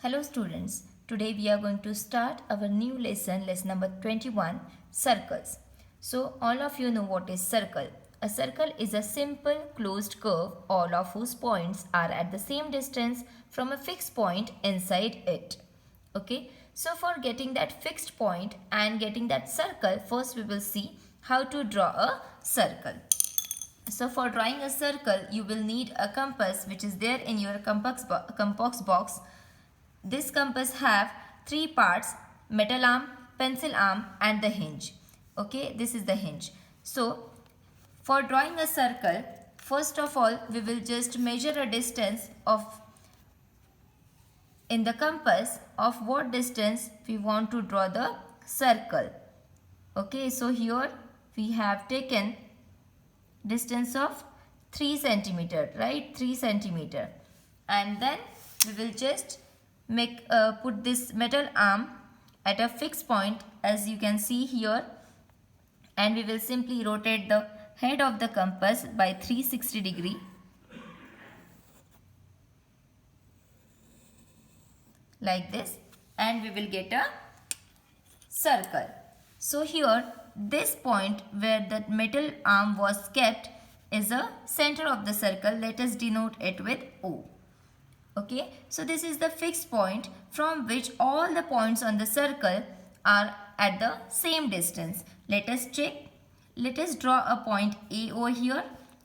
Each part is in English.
Hello students, today we are going to start our new lesson number 21, circles. So all of you know what is circle. A circle is a simple closed curve, all of whose points are at the same distance from a fixed point inside it. Okay, so for getting that fixed point and getting that circle, first we will see how to draw a circle. So for drawing a circle, you will need a compass which is there in your compass box. This compass have three parts: metal arm, pencil arm and the hinge. Okay, this is the hinge. So for drawing a circle, first of all we will just measure a distance of in the compass of what distance we want to draw the circle. Okay, so here we have taken distance of 3 centimeter, right? 3 centimeter, and then we will just put this metal arm at a fixed point, as you can see here, and we will simply rotate the head of the compass by 360 degree like this, and we will get a circle. So here this point where the metal arm was kept is the center of the circle. Let us denote it with O. Okay, so this is the fixed point from which all the points on the circle are at the same distance. Let us check. Let us draw a point A over here.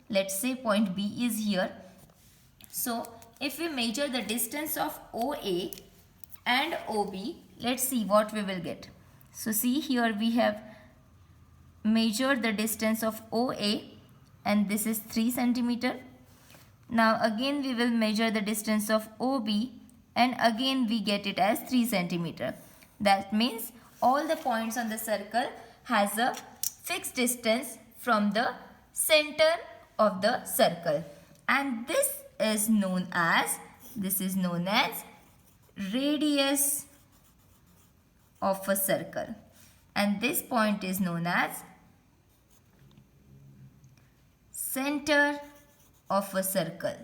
Let's say point B is here. So if we measure the distance of OA and OB, let's see what we will get. So see, here we have measured the distance of OA and this is 3 centimeter. Now again we will measure the distance of OB and again we get it as 3 centimeter. That means all the points on the circle has a fixed distance from the center of the circle, and this is known as radius of a circle, and this point is known as center of a circle.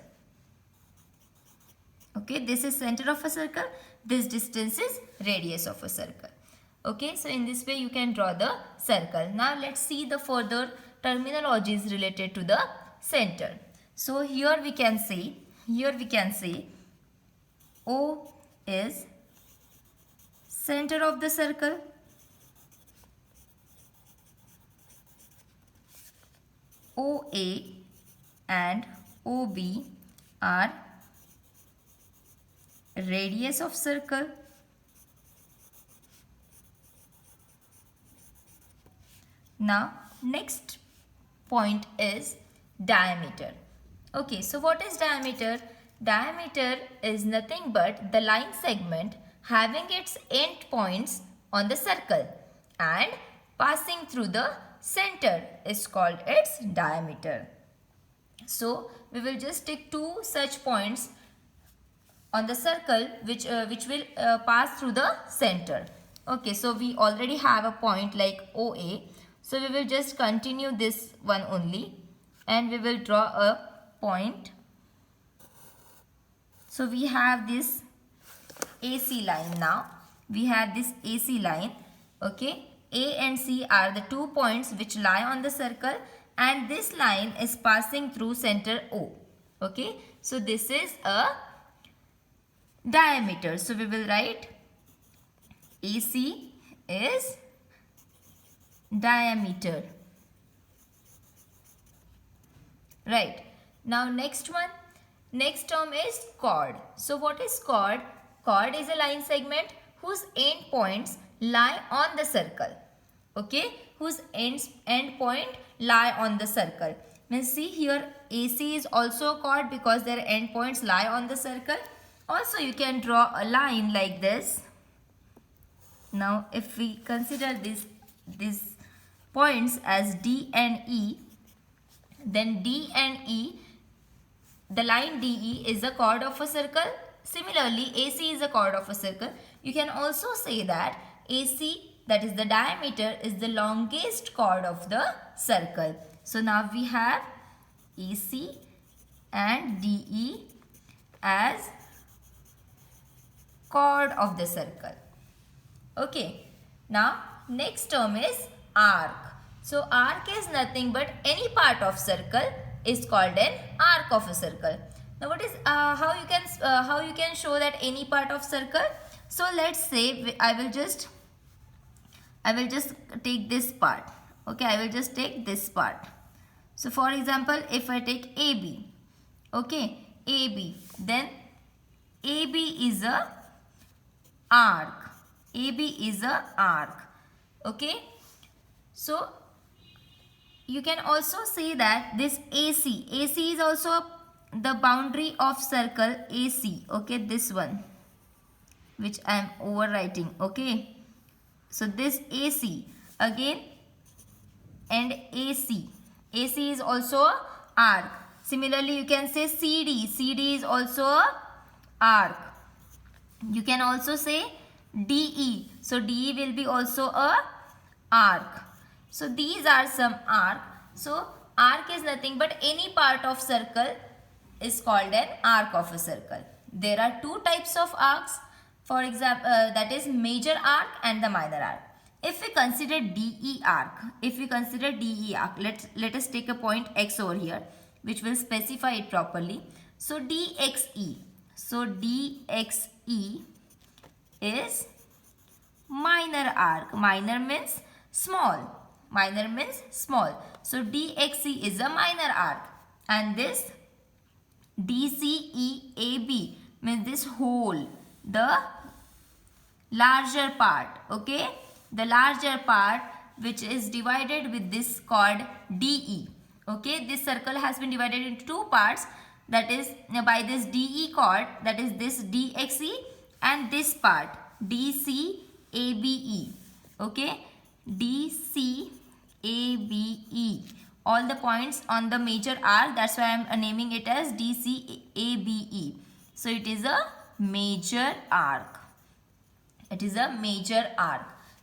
Okay, this is center of a circle, this distance is radius of a circle. Okay, so in this way you can draw the circle. Now let's see the further terminologies related to the center. So here we can say O is center of the circle, OA and OB are radius of circle. Now next point is diameter. Okay, so what is diameter? Diameter is nothing but the line segment having its end points on the circle and passing through the center is called its diameter. So we will just take two such points on the circle which will pass through the center. Okay, so we already have a point like OA. So we will just continue this one only and we will draw a point. So we have this AC line now. We have this AC line. Okay, A and C are the 2 points which lie on the circle and this line is passing through center O. Okay, so this is a diameter. So we will write AC is diameter. Right. Now next term is chord. So what is chord? Chord is a line segment whose end points lie on the circle. Okay, whose end point lie on the circle. Means see here AC is also a chord because their end points lie on the circle. Also you can draw a line like this. Now if we consider these points as D and E, then D and E, the line DE is a chord of a circle. Similarly, AC is a chord of a circle. You can also say that AC, that is the diameter, is the longest chord of the circle. So now we have AC and DE as chord of the circle. Okay. Now next term is arc. So arc is nothing but any part of circle is called an arc of a circle. Now what is how you can show that any part of circle? So let's say I will just take this part. Okay, I will just take this part. So for example, if I take AB, okay, AB, then AB is a arc. AB is a arc. Okay, so you can also say that this AC is also the boundary of circle AC. Okay, this one which I am overwriting. Okay, so this AC again and AC is also a arc. Similarly, you can say CD is also a arc. You can also say DE, so DE will be also a arc. So these are some arc. So arc is nothing but any part of circle is called an arc of a circle. There are two types of arcs, for example, that is major arc and the minor arc. If we consider DE arc, let us take a point X over here, which will specify it properly. So DXE is minor arc. Minor means small. So DXE is a minor arc, and this DCEAB means this whole, the larger part. Okay, the larger part which is divided with this chord DE. Okay, this circle has been divided into two parts, that is by this DE chord, that is this DXE, and this part DCABE. Okay, DCABE, all the points on the major arc, that's why I am naming it as DCABE. So it is a major arc.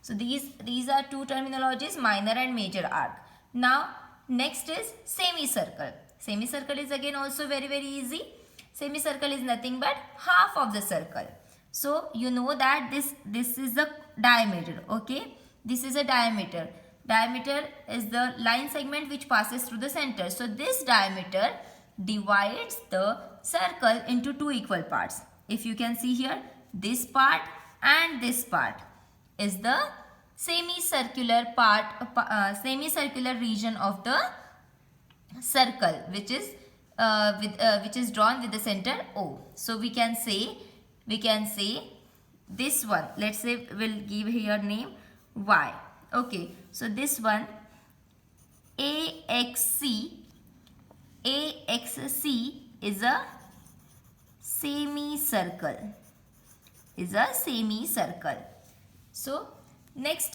So these are two terminologies, minor and major arc. Now next is semicircle. Semicircle is again also very easy. Semicircle is nothing but half of the circle. So you know that this is the diameter. Okay, this is a diameter. Diameter is the line segment which passes through the center. So this diameter divides the circle into two equal parts. If you can see here, this part and this part is the semicircular semicircular region of the circle, which is drawn with the center O. So we can say this one, let's say we'll give here name Y. Okay, so this one AXC is a semicircle. So next